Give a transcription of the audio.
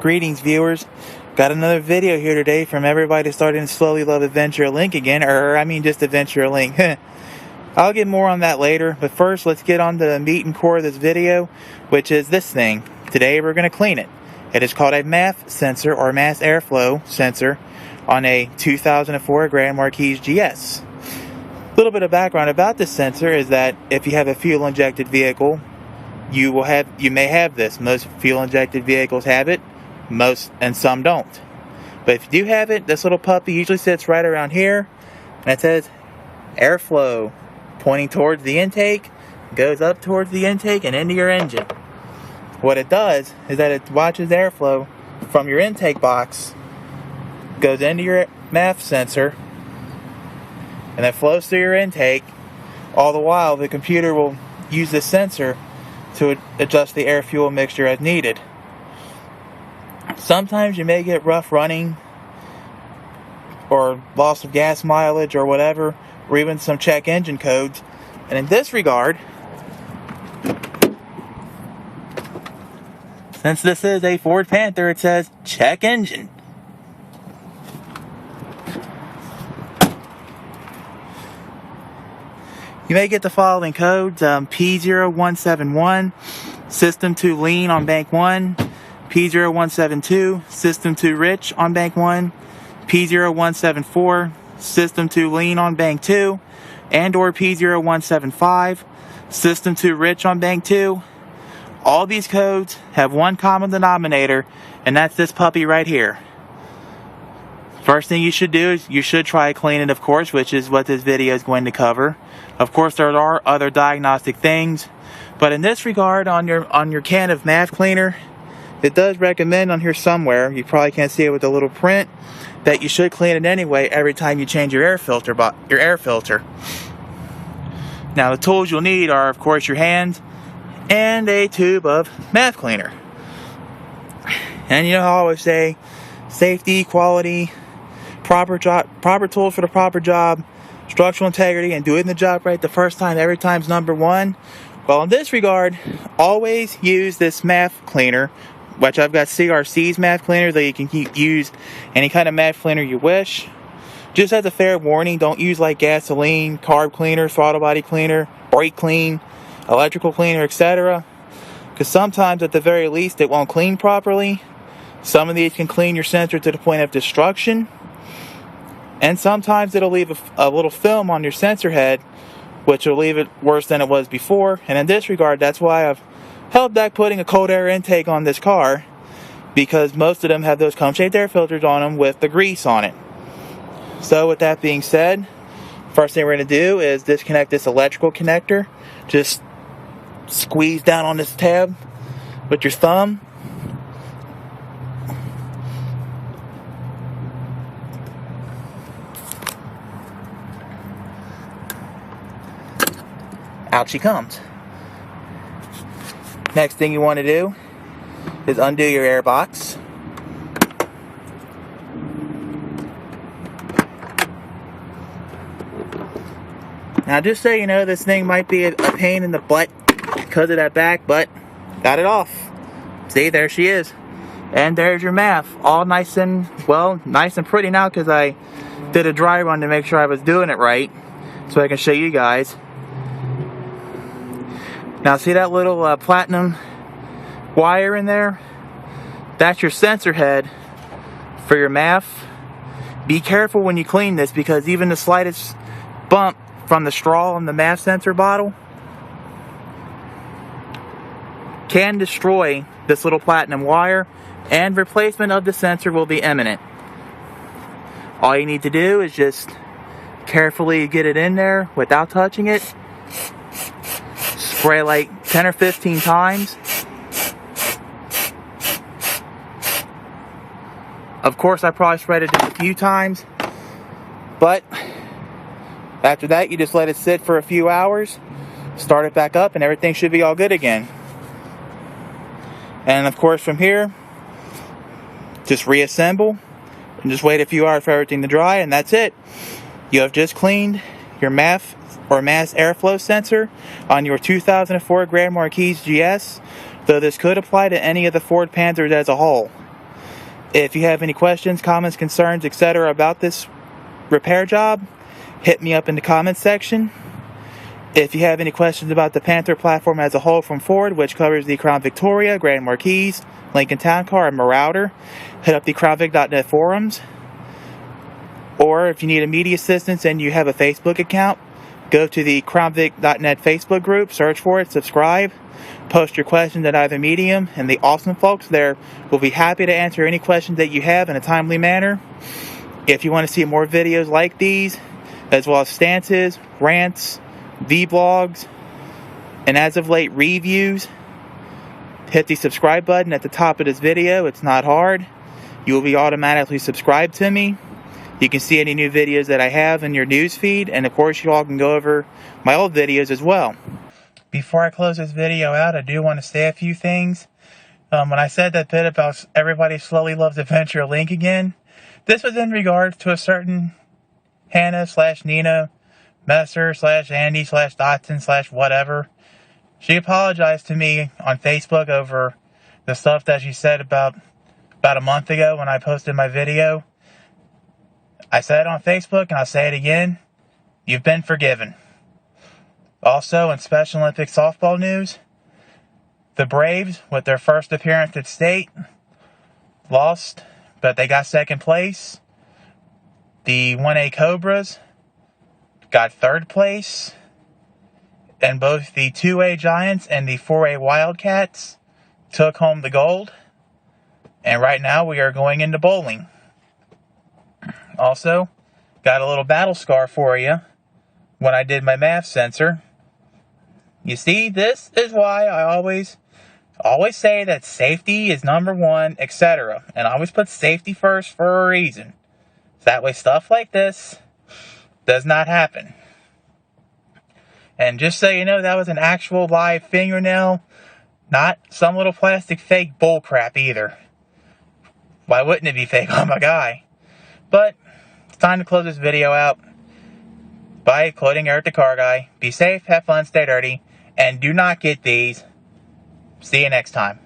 Greetings, viewers. Got another video here today from everybody starting to slowly love Adventure Link again, just Adventure Link. I'll get more on that later, but first let's get on to the meat and core of this video, which is this thing. Today we're going to clean it. It is called a MAF sensor, or mass airflow sensor, on a 2004 Grand Marquis GS. A little bit of background about this sensor is that if you have a fuel injected vehicle, you may have this. Most fuel injected vehicles have it, and some don't. But if you do have it, this little puppy usually sits right around here, and it says airflow, pointing towards the intake, goes up towards the intake and into your engine. What it does is that it watches airflow from your intake box, goes into your MAF sensor, and then flows through your intake. All the while, the computer will use the sensor to adjust the air-fuel mixture as needed. Sometimes you may get rough running or loss of gas mileage or whatever, or even some check engine codes. And in this regard, since this is a Ford Panther, it says check engine. You may get the following codes: P0171, System 2 Lean on Bank 1, P0172, System 2 Rich on Bank 1, P0174, System 2 Lean on Bank 2, and or P0175, System 2 Rich on Bank 2. All these codes have one common denominator, and that's this puppy right here. First thing you should do is you should try cleaning it, of course, which is what this video is going to cover. Of course, there are other diagnostic things, but in this regard, on your can of MAF cleaner, it does recommend on here somewhere, you probably can't see it with the little print, that you should clean it anyway every time you change your air filter. Now, the tools you'll need are, of course, your hands and a tube of MAF cleaner. And you know how I always say, safety, quality, proper tools for the proper job, structural integrity, and doing the job right the first time, every time's number one. Well, in this regard, always use this MAF cleaner, which I've got CRC's MAF cleaner, that you can use any kind of MAF cleaner you wish. Just as a fair warning, don't use like gasoline, carb cleaner, throttle body cleaner, brake clean, electrical cleaner, etc. Because sometimes, at the very least, it won't clean properly. Some of these can clean your sensor to the point of destruction. And sometimes it'll leave a little film on your sensor head, which will leave it worse than it was before. And in this regard, that's why I've held back putting a cold air intake on this car, because most of them have those cone-shaped air filters on them with the grease on it. So with that being said, first thing we're going to do is disconnect this electrical connector. Just squeeze down on this tab with your thumb. Out she comes. Next thing you want to do is undo your air box. Now, just so you know, this thing might be a pain in the butt because of that back, but got it off. See, there she is. And there's your MAF, all nice and pretty now, because I did a dry run to make sure I was doing it right, so I can show you guys. Now, see that little platinum wire in there? That's your sensor head for your MAF. Be careful when you clean this, because even the slightest bump from the straw in the MAF sensor bottle can destroy this little platinum wire, and replacement of the sensor will be imminent. All you need to do is just carefully get it in there without touching it. Spray like 10 or 15 times. Of course, I probably sprayed it just a few times, but after that, you just let it sit for a few hours, start it back up, and everything should be all good again. And of course, from here, just reassemble and just wait a few hours for everything to dry, and that's it. You have just cleaned your MAF or mass airflow sensor on your 2004 Grand Marquis GS, though this could apply to any of the Ford Panthers as a whole. If you have any questions, comments, concerns, etc. about this repair job, hit me up in the comments section. If you have any questions about the Panther platform as a whole from Ford, which covers the Crown Victoria, Grand Marquis, Lincoln Town Car, and Marauder, hit up the crownvic.net forums. Or if you need immediate assistance and you have a Facebook account, go to the crownvic.net Facebook group, search for it, subscribe, post your questions at either medium, and the awesome folks there will be happy to answer any questions that you have in a timely manner. If you want to see more videos like these, as well as stances, rants, VBlogs, and as of late reviews, hit the subscribe button at the top of this video. It's not hard. You will be automatically subscribed to me. You can see any new videos that I have in your news feed, and of course you all can go over my old videos as well. Before I close this video out, I do want to say a few things. When I said that bit about everybody slowly loves Adventure Link again, this was in regards to a certain Hannah/Nina Messer/Andy/Dotson/whatever. She apologized to me on Facebook over the stuff that she said about a month ago when I posted my video. I said it on Facebook and I'll say it again. You've been forgiven. Also, in Special Olympics softball news, the Braves, with their first appearance at state, lost, but they got second place. The 1A Cobras got third place. And both the 2A Giants and the 4A Wildcats took home the gold. And right now we are going into bowling. Also, got a little battle scar for you when I did my MAF sensor. You see, this is why I always say that safety is number one, etc. And I always put safety first for a reason. So that way stuff like this does not happen. And just so you know, that was an actual live fingernail, not some little plastic fake bullcrap either. Why wouldn't it be fake on my guy? But it's time to close this video out. Bye, quoting Eric the Car Guy. Be safe, have fun, stay dirty, and do not get these. See you next time.